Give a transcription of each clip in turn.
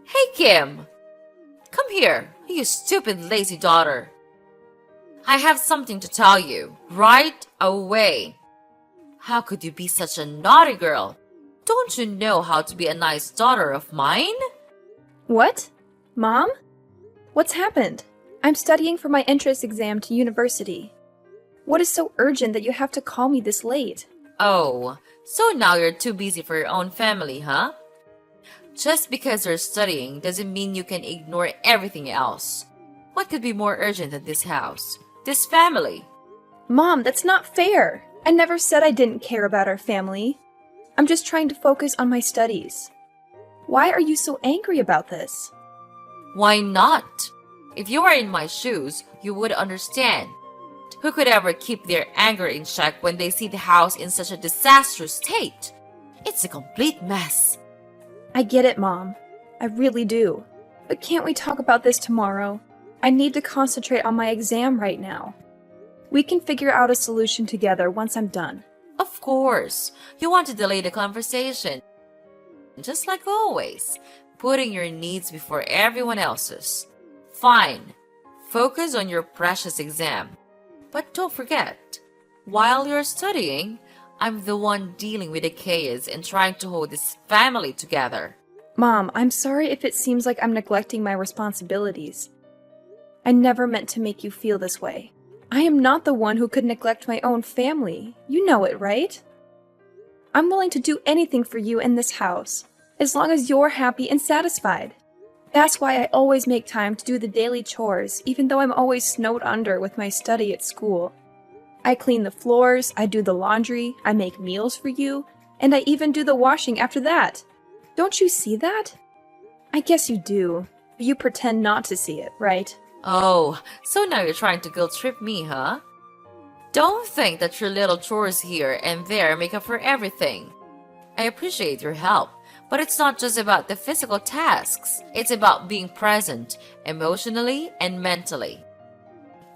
Hey, Kim! Come here, you stupid lazy daughter. I have something to tell you, right away. How could you be such a naughty girl? Don't you know how to be a nice daughter of mine? What? Mom? What's happened? I'm studying for my entrance exam to university. What is so urgent that you have to call me this late? Oh, so now you're too busy for your own family, huh? Just because you're studying doesn't mean you can ignore everything else. What could be more urgent than this house? This family? Mom, that's not fair. I never said I didn't care about our family. I'm just trying to focus on my studies. Why are you so angry about this? Why not? If you were in my shoes, you would understand. Who could ever keep their anger in check when they see the house in such a disastrous state? It's a complete mess. I get it, Mom. I really do. But can't we talk about this tomorrow? I need to concentrate on my exam right now. We can figure out a solution together once I'm done. Of course, you want to delay the conversation. Just like always, putting your needs before everyone else's. Fine, focus on your precious exam. But don't forget, while you're studying, I'm the one dealing with the chaos and trying to hold this family together. Mom, I'm sorry if it seems like I'm neglecting my responsibilities. I never meant to make you feel this way. I am not the one who could neglect my own family. You know it, right? I'm willing to do anything for you in this house, as long as you're happy and satisfied. That's why I always make time to do the daily chores, even though I'm always snowed under with my study at school. I clean the floors, I do the laundry, I make meals for you, and I even do the washing after that. Don't you see that? I guess you do, but you pretend not to see it, right? Oh, so now you're trying to guilt trip me, huh? Don't think that your little chores here and there make up for everything. I appreciate your help, but it's not just about the physical tasks. It's about being present, emotionally and mentally.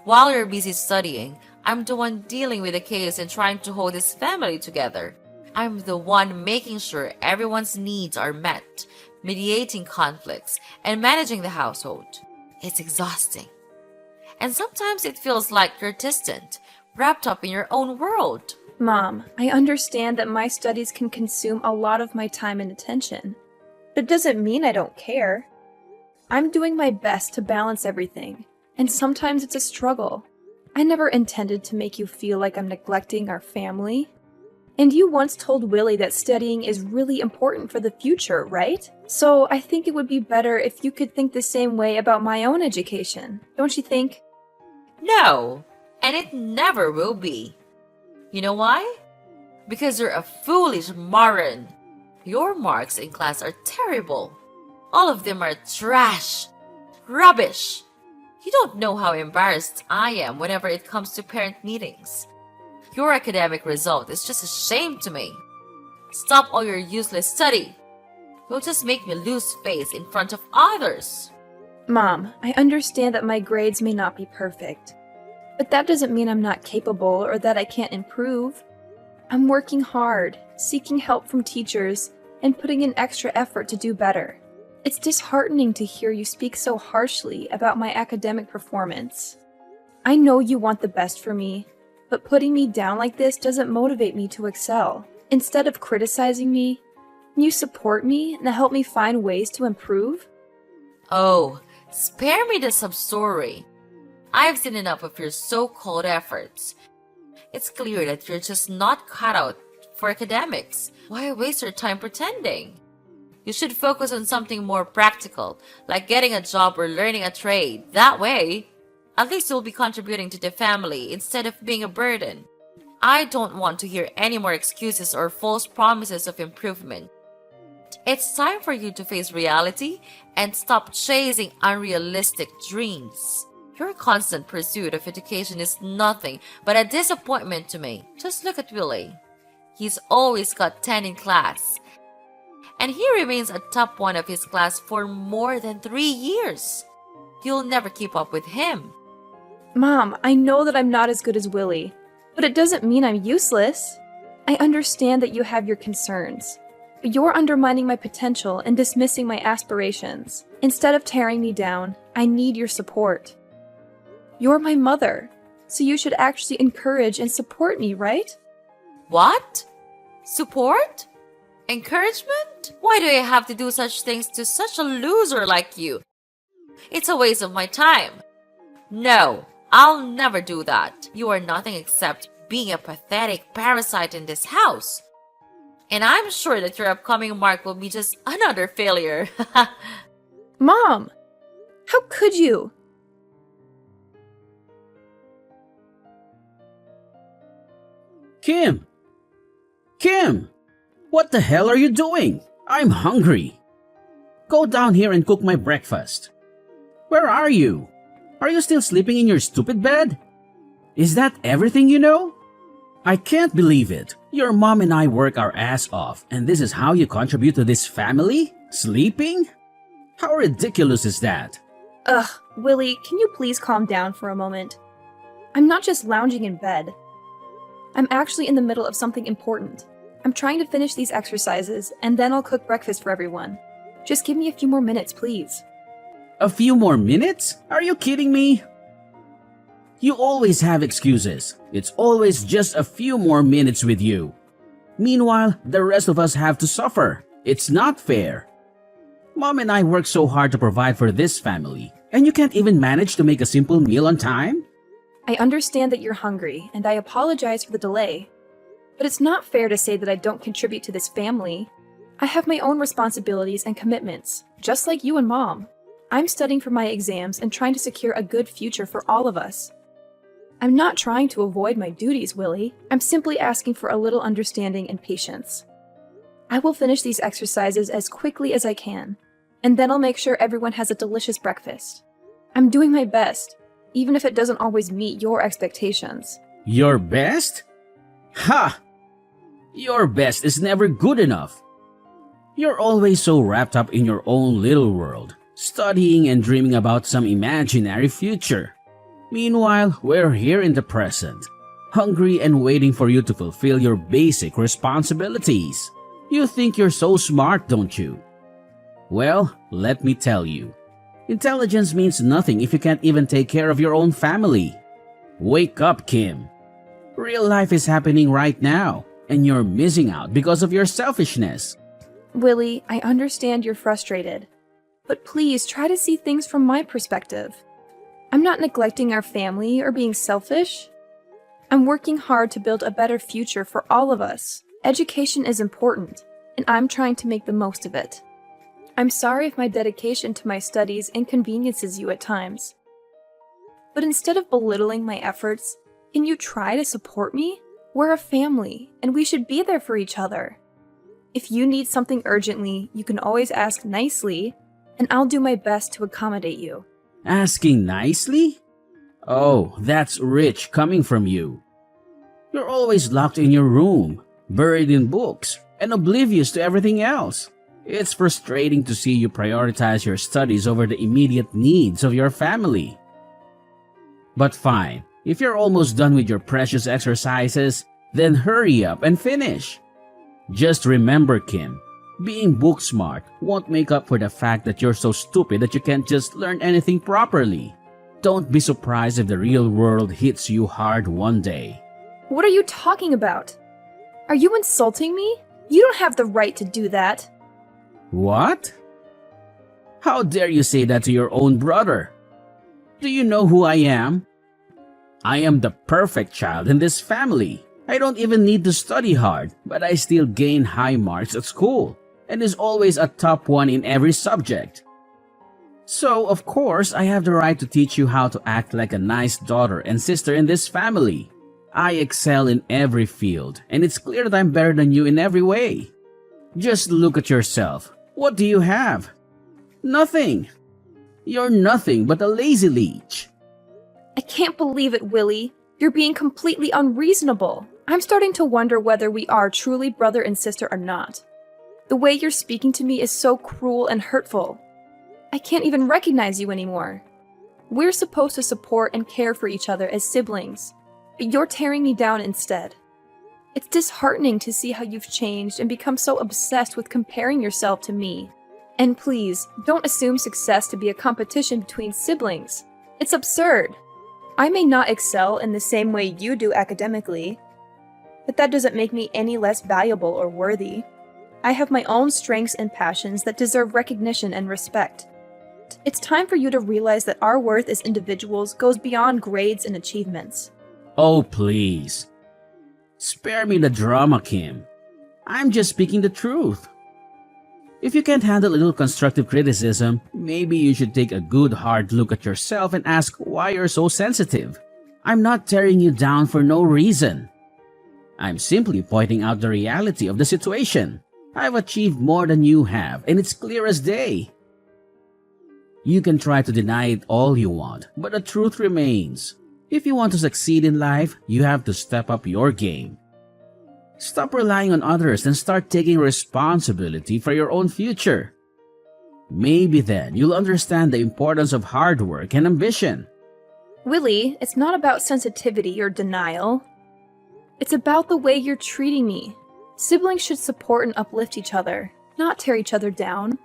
While you're busy studying, I'm the one dealing with the chaos and trying to hold this family together. I'm the one making sure everyone's needs are met, mediating conflicts, and managing the household. It's exhausting. And sometimes it feels like you're distant, wrapped up in your own world. Mom, I understand that my studies can consume a lot of my time and attention. But it doesn't mean I don't care. I'm doing my best to balance everything, and sometimes it's a struggle. I never intended to make you feel like I'm neglecting our family. And you once told Willie that studying is really important for the future, right? So I think it would be better if you could think the same way about my own education, don't you think? No, and it never will be. You know why? Because you're a foolish moron. Your marks in class are terrible. All of them are trash. Rubbish. You don't know how embarrassed I am whenever it comes to parent meetings. Your academic result is just a shame to me. Stop all your useless study. You'll just make me lose face in front of others. Mom, I understand that my grades may not be perfect. But that doesn't mean I'm not capable or that I can't improve. I'm working hard, seeking help from teachers, and putting in extra effort to do better. It's disheartening to hear you speak so harshly about my academic performance. I know you want the best for me, but putting me down like this doesn't motivate me to excel. Instead of criticizing me, can you support me and help me find ways to improve? Oh, spare me the sub-story. I've seen enough of your so-called efforts. It's clear that you're just not cut out for academics. Why waste your time pretending? You should focus on something more practical, like getting a job or learning a trade. That way, at least you'll be contributing to the family instead of being a burden. I don't want to hear any more excuses or false promises of improvement. It's time for you to face reality and stop chasing unrealistic dreams. Your constant pursuit of education is nothing but a disappointment to me. Just look at Willie. He's always got 10 in class. And he remains a top one of his class for more than 3 years. You'll never keep up with him. Mom, I know that I'm not as good as Willie, but it doesn't mean I'm useless. I understand that you have your concerns. You're undermining my potential and dismissing my aspirations. Instead of tearing me down, I need your support. You're my mother, so you should actually encourage and support me, right? What? Support? Encouragement? Why do I have to do such things to such a loser like you? It's a waste of my time. No, I'll never do that. You are nothing except being a pathetic parasite in this house. And I'm sure that your upcoming mark will be just another failure. Mom! How could you? Kim! Kim! What the hell are you doing? I'm hungry. Go down here and cook my breakfast. Where are you? Are you still sleeping in your stupid bed? Is that everything you know? I can't believe it. Your mom and I work our ass off, and this is how you contribute to this family? Sleeping? How ridiculous is that? Ugh, Willie, can you please calm down for a moment? I'm not just lounging in bed. I'm actually in the middle of something important. I'm trying to finish these exercises, and then I'll cook breakfast for everyone. Just give me a few more minutes, please. A few more minutes? Are you kidding me? You always have excuses. It's always just a few more minutes with you. Meanwhile, the rest of us have to suffer. It's not fair. Mom and I work so hard to provide for this family, and you can't even manage to make a simple meal on time? I understand that you're hungry, and I apologize for the delay. But it's not fair to say that I don't contribute to this family. I have my own responsibilities and commitments, just like you and Mom. I'm studying for my exams and trying to secure a good future for all of us. I'm not trying to avoid my duties, Willie. I'm simply asking for a little understanding and patience. I will finish these exercises as quickly as I can, and then I'll make sure everyone has a delicious breakfast. I'm doing my best, even if it doesn't always meet your expectations. Your best? Ha! Your best is never good enough. You're always so wrapped up in your own little world, studying and dreaming about some imaginary future. Meanwhile, we're here in the present, hungry and waiting for you to fulfill your basic responsibilities. You think you're so smart, don't you? Well, let me tell you. Intelligence means nothing if you can't even take care of your own family. Wake up, Kim. Real life is happening right now, and you're missing out because of your selfishness. Willie, I understand you're frustrated, but please try to see things from my perspective. I'm not neglecting our family or being selfish. I'm working hard to build a better future for all of us. Education is important, and I'm trying to make the most of it. I'm sorry if my dedication to my studies inconveniences you at times. But instead of belittling my efforts, can you try to support me? We're a family, and we should be there for each other. If you need something urgently, you can always ask nicely, and I'll do my best to accommodate you. Asking nicely? Oh, that's rich coming from you. You're always locked in your room, buried in books, and oblivious to everything else. It's frustrating to see you prioritize your studies over the immediate needs of your family. But fine, if you're almost done with your precious exercises, then hurry up and finish. Just remember, Kim, being book smart won't make up for the fact that you're so stupid that you can't just learn anything properly. Don't be surprised if the real world hits you hard one day. What are you talking about? Are you insulting me? You don't have the right to do that. What? How dare you say that to your own brother? Do you know who I am? I am the perfect child in this family. I don't even need to study hard, but I still gain high marks at school and is always a top one in every subject. So, of course, I have the right to teach you how to act like a nice daughter and sister in this family. I excel in every field, and it's clear that I'm better than you in every way. Just look at yourself. What do you have? Nothing. You're nothing but a lazy leech. I can't believe it, Willie. You're being completely unreasonable. I'm starting to wonder whether we are truly brother and sister or not. The way you're speaking to me is so cruel and hurtful. I can't even recognize you anymore. We're supposed to support and care for each other as siblings, but you're tearing me down instead. It's disheartening to see how you've changed and become so obsessed with comparing yourself to me. And please, don't assume success to be a competition between siblings. It's absurd. I may not excel in the same way you do academically, but that doesn't make me any less valuable or worthy. I have my own strengths and passions that deserve recognition and respect. It's time for you to realize that our worth as individuals goes beyond grades and achievements. Oh, please. Spare me the drama, Kim. I'm just speaking the truth. If you can't handle a little constructive criticism, maybe you should take a good hard look at yourself and ask why you're so sensitive. I'm not tearing you down for no reason. I'm simply pointing out the reality of the situation. I've achieved more than you have, and it's clear as day. You can try to deny it all you want, but the truth remains. If you want to succeed in life, you have to step up your game. Stop relying on others and start taking responsibility for your own future. Maybe then you'll understand the importance of hard work and ambition. Willie, it's not about sensitivity or denial. It's about the way you're treating me. Siblings should support and uplift each other, not tear each other down.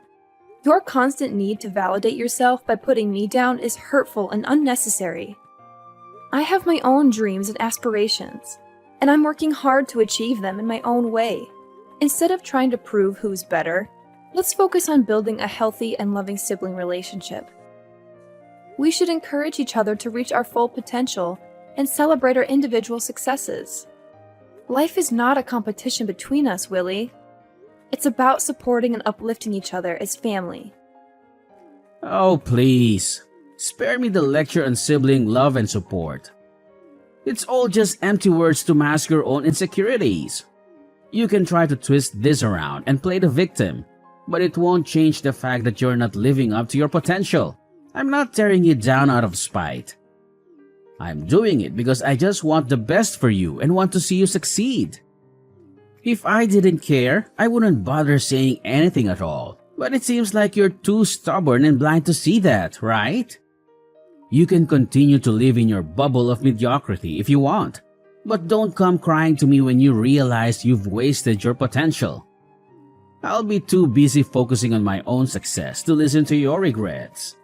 Your constant need to validate yourself by putting me down is hurtful and unnecessary. I have my own dreams and aspirations, and I'm working hard to achieve them in my own way. Instead of trying to prove who's better, let's focus on building a healthy and loving sibling relationship. We should encourage each other to reach our full potential and celebrate our individual successes. Life is not a competition between us, Willie. It's about supporting and uplifting each other as family. Oh, please. Spare me the lecture on sibling love and support. It's all just empty words to mask your own insecurities. You can try to twist this around and play the victim, but it won't change the fact that you're not living up to your potential. I'm not tearing you down out of spite. I'm doing it because I just want the best for you and want to see you succeed. If I didn't care, I wouldn't bother saying anything at all. But it seems like you're too stubborn and blind to see that, right? You can continue to live in your bubble of mediocrity if you want, but don't come crying to me when you realize you've wasted your potential. I'll be too busy focusing on my own success to listen to your regrets.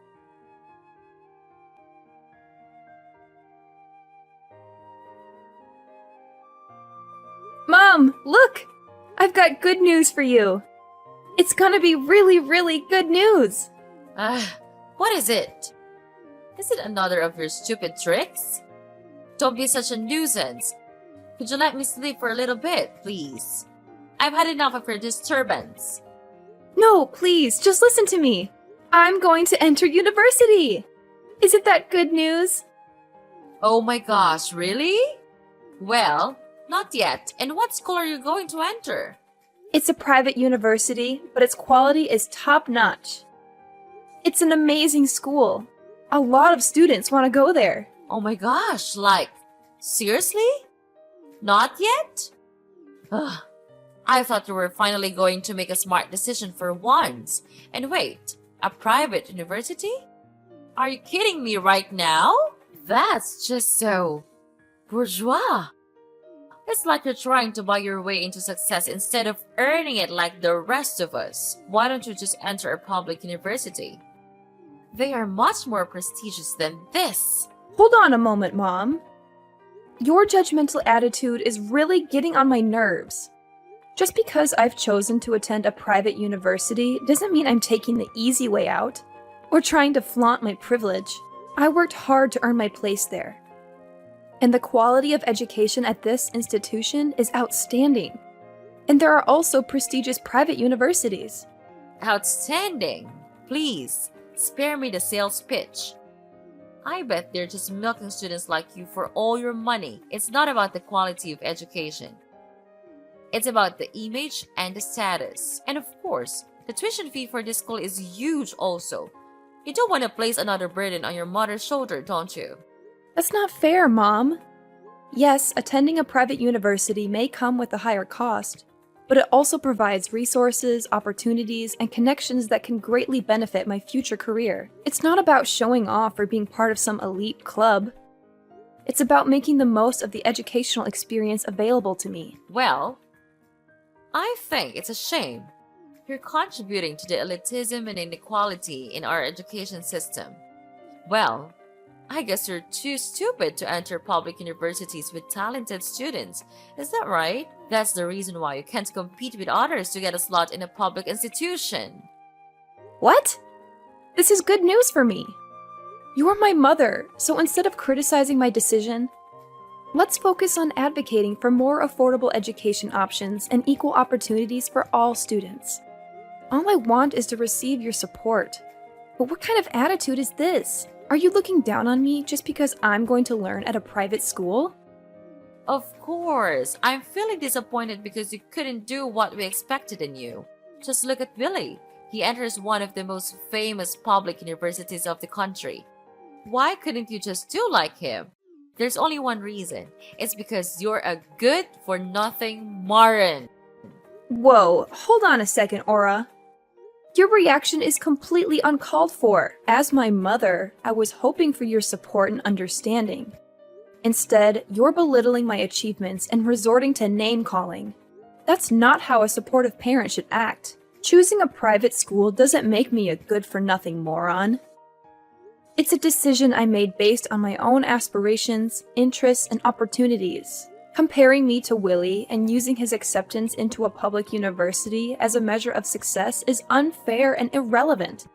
Mom, look! I've got good news for you. It's gonna be really, really good news. What is it? Is it another of your stupid tricks? Don't be such a nuisance. Could you let me sleep for a little bit, please? I've had enough of your disturbance. No, please, just listen to me. I'm going to enter university. Isn't that good news? Oh my gosh, really? Well, not yet. And what school are you going to enter? It's a private university, but its quality is top-notch. It's an amazing school. A lot of students want to go there. Oh my gosh, seriously? Not yet? Ugh, I thought you were finally going to make a smart decision for once. And wait, a private university? Are you kidding me right now? That's just so bourgeois. It's like you're trying to buy your way into success instead of earning it like the rest of us. Why don't you just enter a public university? They are much more prestigious than this. Hold on a moment, Mom. Your judgmental attitude is really getting on my nerves. Just because I've chosen to attend a private university doesn't mean I'm taking the easy way out or trying to flaunt my privilege. I worked hard to earn my place there. And the quality of education at this institution is outstanding. And there are also prestigious private universities. Outstanding. Please, spare me the sales pitch. I bet they're just milking students like you for all your money. It's not about the quality of education. It's about the image and the status. And of course, the tuition fee for this school is huge also. You don't want to place another burden on your mother's shoulder, don't you? That's not fair, Mom. Yes, attending a private university may come with a higher cost, but it also provides resources, opportunities, and connections that can greatly benefit my future career. It's not about showing off or being part of some elite club. It's about making the most of the educational experience available to me. Well, I think it's a shame. You're contributing to the elitism and inequality in our education system. Well, I guess you're too stupid to enter public universities with talented students. Is that right? That's the reason why you can't compete with others to get a slot in a public institution. What? This is good news for me. You're my mother, so instead of criticizing my decision, let's focus on advocating for more affordable education options and equal opportunities for all students. All I want is to receive your support. But what kind of attitude is this? Are you looking down on me just because I'm going to learn at a private school? Of course, I'm feeling disappointed because you couldn't do what we expected in you. Just look at Billy. He enters one of the most famous public universities of the country. Why couldn't you just do like him? There's only one reason. It's because you're a good-for-nothing Marin. Whoa, hold on a second, Aura. Your reaction is completely uncalled for. As my mother, I was hoping for your support and understanding. Instead, you're belittling my achievements and resorting to name-calling. That's not how a supportive parent should act. Choosing a private school doesn't make me a good-for-nothing moron. It's a decision I made based on my own aspirations, interests, and opportunities. Comparing me to Willie and using his acceptance into a public university as a measure of success is unfair and irrelevant.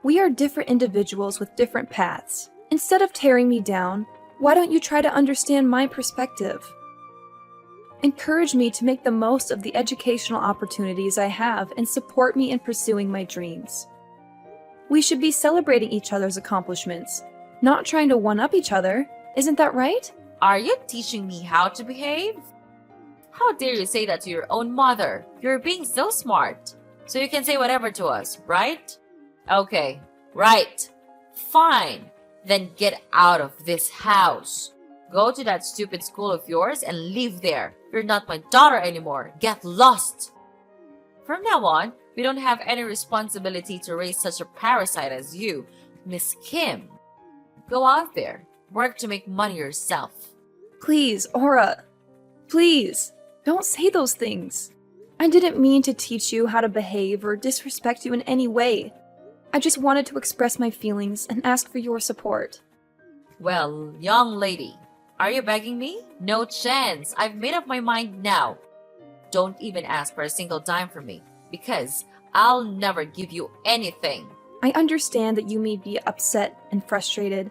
We are different individuals with different paths. Instead of tearing me down, why don't you try to understand my perspective? Encourage me to make the most of the educational opportunities I have and support me in pursuing my dreams. We should be celebrating each other's accomplishments, not trying to one-up each other. Isn't that right? Are you teaching me how to behave? How dare you say that to your own mother? You're being so smart. So you can say whatever to us, right? Okay, right. Fine. Then get out of this house. Go to that stupid school of yours and live there. You're not my daughter anymore. Get lost. From now on, we don't have any responsibility to raise such a parasite as you, Miss Kim. Go out there. Work to make money yourself. Please, Aura. Please, don't say those things. I didn't mean to teach you how to behave or disrespect you in any way. I just wanted to express my feelings and ask for your support. Well, young lady, are you begging me? No chance. I've made up my mind now. Don't even ask for a single dime from me, because I'll never give you anything. I understand that you may be upset and frustrated,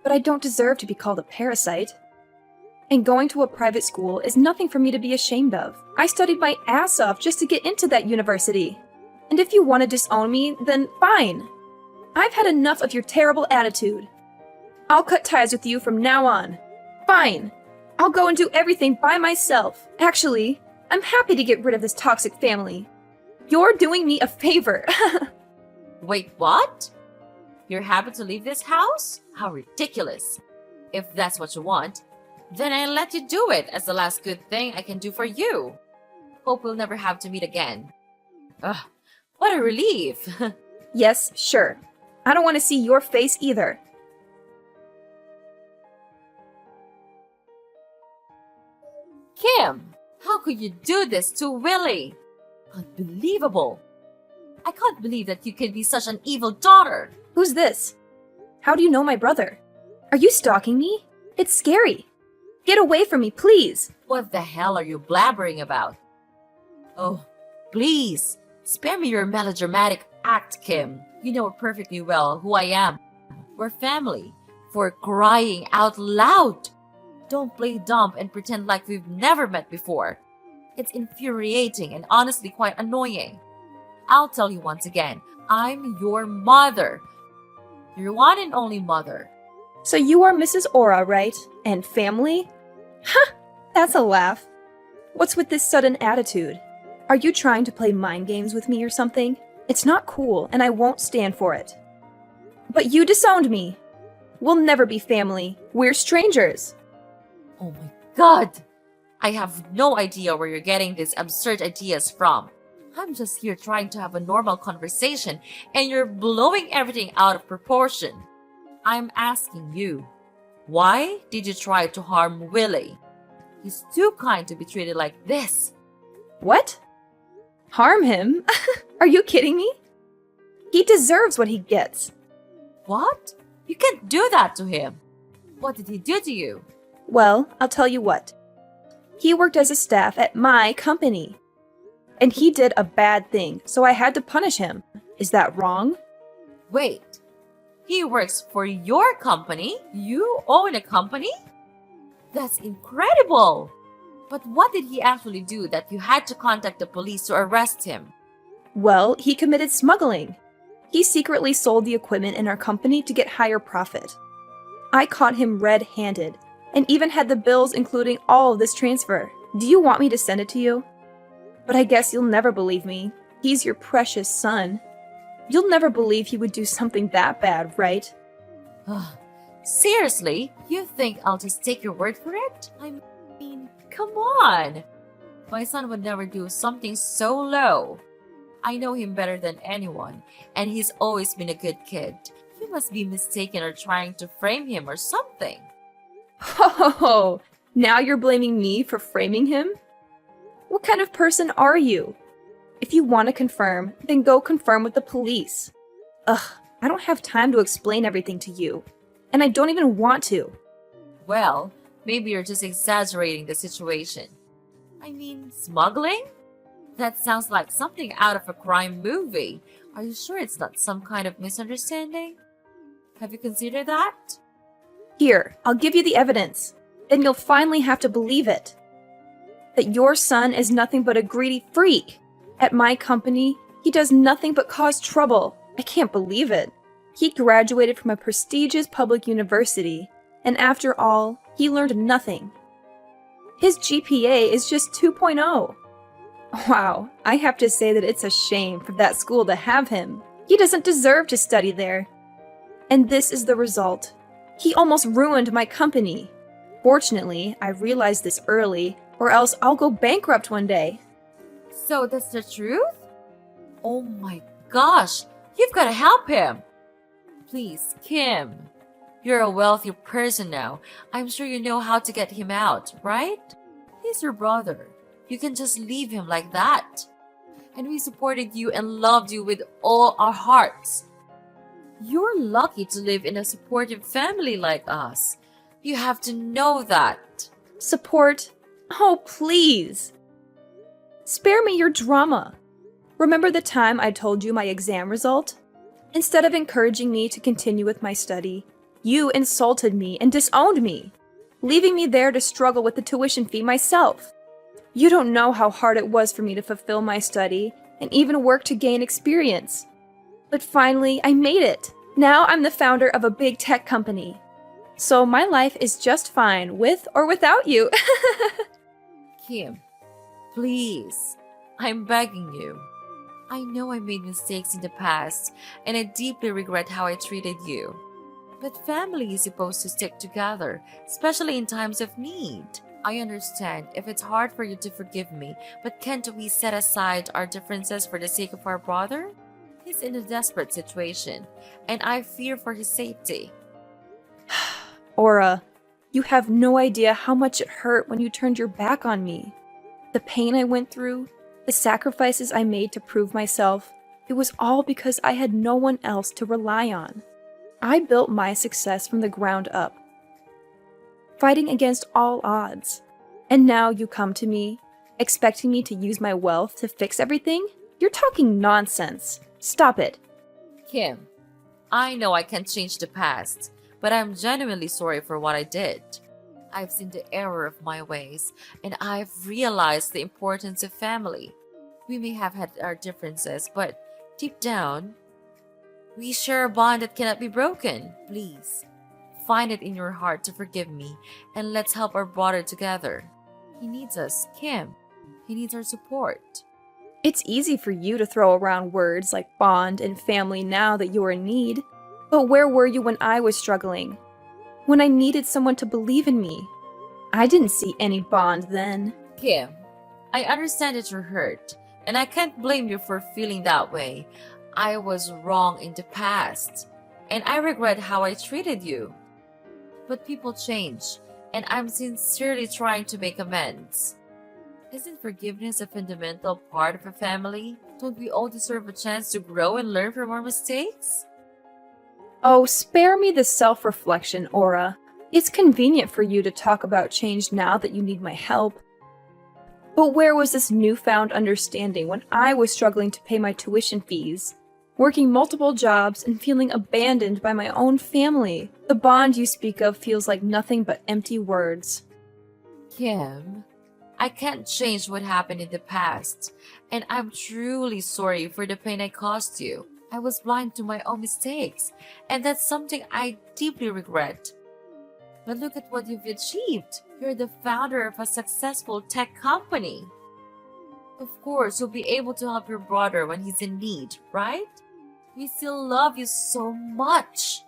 but I don't deserve to be called a parasite. And going to a private school is nothing for me to be ashamed of. I studied my ass off just to get into that university. And if you want to disown me, then fine. I've had enough of your terrible attitude. I'll cut ties with you from now on. Fine. I'll go and do everything by myself. Actually, I'm happy to get rid of this toxic family. You're doing me a favor. Wait, what? You're happy to leave this house? How ridiculous. If that's what you want, then I'll let you do it as the last good thing I can do for you. Hope we'll never have to meet again. Ugh, what a relief. Yes, sure. I don't want to see your face either. Kim, how could you do this to Willie? Unbelievable. I can't believe that you can be such an evil daughter. Who's this? How do you know my brother? Are you stalking me? It's scary. Get away from me, please. What the hell are you blabbering about? Oh, please, spare me your melodramatic act, Kim. You know perfectly well who I am. We're family. For crying out loud. Don't play dumb and pretend like we've never met before. It's infuriating and honestly quite annoying. I'll tell you once again, I'm your mother. Your one and only mother. So you are Mrs. Aura, right? And family? Ha! That's a laugh. What's with this sudden attitude? Are you trying to play mind games with me or something? It's not cool, and I won't stand for it. But you disowned me. We'll never be family. We're strangers. Oh my god! I have no idea where you're getting these absurd ideas from. I'm just here trying to have a normal conversation, and you're blowing everything out of proportion. I'm asking you, Why did you try to harm Willie? He's too kind to be treated like this. What? Harm him? Are you kidding me? He deserves what he gets. What? You can't do that to him. What did he do to you? Well, I'll tell you what. He worked as a staff at my company. And he did a bad thing, so I had to punish him. Is that wrong? Wait, he works for your company? You own a company? That's incredible! But what did he actually do that you had to contact the police to arrest him? Well, he committed smuggling. He secretly sold the equipment in our company to get higher profit. I caught him red-handed, and even had the bills including all of this transfer. Do you want me to send it to you? But I guess you'll never believe me. He's your precious son. You'll never believe he would do something that bad, right? Seriously? You think I'll just take your word for it? I mean, come on! My son would never do something so low. I know him better than anyone, and he's always been a good kid. You must be mistaken or trying to frame him or something. Oh, now you're blaming me for framing him? What kind of person are you? If you want to confirm, then go confirm with the police. Ugh, I don't have time to explain everything to you. And I don't even want to. Well, maybe you're just exaggerating the situation. I mean, smuggling? That sounds like something out of a crime movie. Are you sure it's not some kind of misunderstanding? Have you considered that? Here, I'll give you the evidence. Then you'll finally have to believe it. That your son is nothing but a greedy freak. At my company, he does nothing but cause trouble. I can't believe it. He graduated from a prestigious public university, and after all, he learned nothing. His GPA is just 2.0. Wow, I have to say that it's a shame for that school to have him. He doesn't deserve to study there. And this is the result. He almost ruined my company. Fortunately, I realized this early, or else I'll go bankrupt one day. So that's the truth? Oh my gosh, you've got to help him. Please, Kim. You're a wealthy person now. I'm sure you know how to get him out, right? He's your brother. You can just leave him like that. And we supported you and loved you with all our hearts. You're lucky to live in a supportive family like us. You have to know that. Support? Oh, please. Spare me your drama. Remember the time I told you my exam result? Instead of encouraging me to continue with my study, you insulted me and disowned me, leaving me there to struggle with the tuition fee myself. You don't know how hard it was for me to fulfill my study and even work to gain experience. But finally, I made it. Now I'm the founder of a big tech company. So my life is just fine with or without you. Kim, please, I'm begging you. I know I made mistakes in the past, and I deeply regret how I treated you. But family is supposed to stick together, especially in times of need. I understand if it's hard for you to forgive me, but can't we set aside our differences for the sake of our brother? He's in a desperate situation, and I fear for his safety. Aura, you have no idea how much it hurt when you turned your back on me. The pain I went through, the sacrifices I made to prove myself, it was all because I had no one else to rely on. I built my success from the ground up, fighting against all odds. And now you come to me, expecting me to use my wealth to fix everything? You're talking nonsense. Stop it. Kim, I know I can't change the past, but I'm genuinely sorry for what I did. I've seen the error of my ways, and I've realized the importance of family. We may have had our differences, but deep down, we share a bond that cannot be broken. Please, find it in your heart to forgive me, and let's help our brother together. He needs us, Kim. He needs our support. It's easy for you to throw around words like bond and family now that you're in need. But where were you when I was struggling? When I needed someone to believe in me? I didn't see any bond then. Kim, I understand that you're hurt, and I can't blame you for feeling that way. I was wrong in the past, and I regret how I treated you. But people change, and I'm sincerely trying to make amends. Isn't forgiveness a fundamental part of a family? Don't we all deserve a chance to grow and learn from our mistakes? Oh, spare me the self reflection, Aura. It's convenient for you to talk about change now that you need my help. But where was this newfound understanding when I was struggling to pay my tuition fees, working multiple jobs, and feeling abandoned by my own family? The bond you speak of feels like nothing but empty words. Kim, I can't change what happened in the past, and I'm truly sorry for the pain I caused you. I was blind to my own mistakes, and that's something I deeply regret. But look at what you've achieved. You're the founder of a successful tech company. Of course, you'll be able to help your brother when he's in need, right? We still love you so much.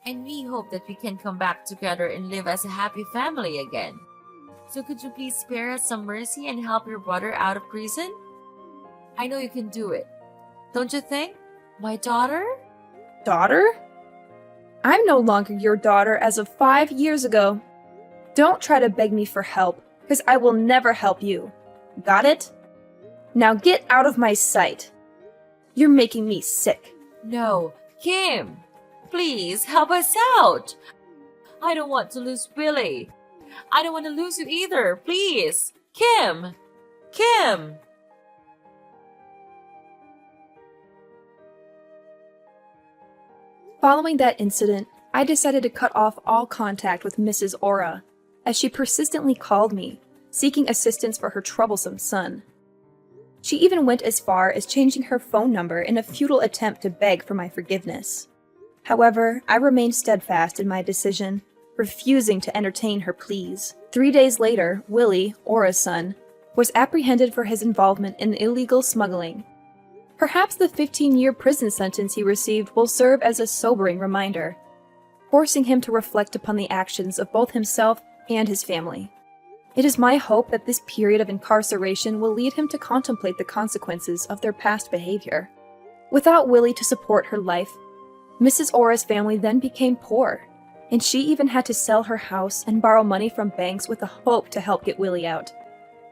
And we hope that we can come back together and live as a happy family again. So could you please spare us some mercy and help your brother out of prison? I know you can do it. Don't you think? My daughter? Daughter? I'm no longer your daughter as of 5 years ago. Don't try to beg me for help, because I will never help you. Got it? Now get out of my sight. You're making me sick. No, Kim, please help us out. I don't want to lose Billy. I don't want to lose you either. Please, Kim, Kim. Following that incident, I decided to cut off all contact with Mrs. Aura, as she persistently called me, seeking assistance for her troublesome son. She even went as far as changing her phone number in a futile attempt to beg for my forgiveness. However, I remained steadfast in my decision, refusing to entertain her pleas. 3 days later, Willie, Aura's son, was apprehended for his involvement in illegal smuggling. Perhaps the 15-year prison sentence he received will serve as a sobering reminder, forcing him to reflect upon the actions of both himself and his family. It is my hope that this period of incarceration will lead him to contemplate the consequences of their past behavior. Without Willie to support her life, Mrs. Aura's family then became poor, and she even had to sell her house and borrow money from banks with the hope to help get Willie out.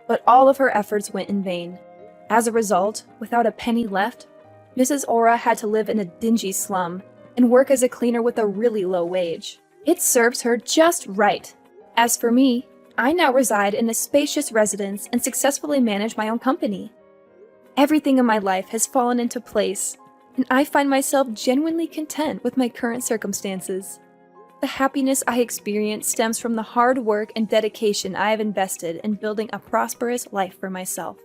But all of her efforts went in vain. As a result, without a penny left, Mrs. Aura had to live in a dingy slum and work as a cleaner with a really low wage. It serves her just right. As for me, I now reside in a spacious residence and successfully manage my own company. Everything in my life has fallen into place, and I find myself genuinely content with my current circumstances. The happiness I experience stems from the hard work and dedication I have invested in building a prosperous life for myself.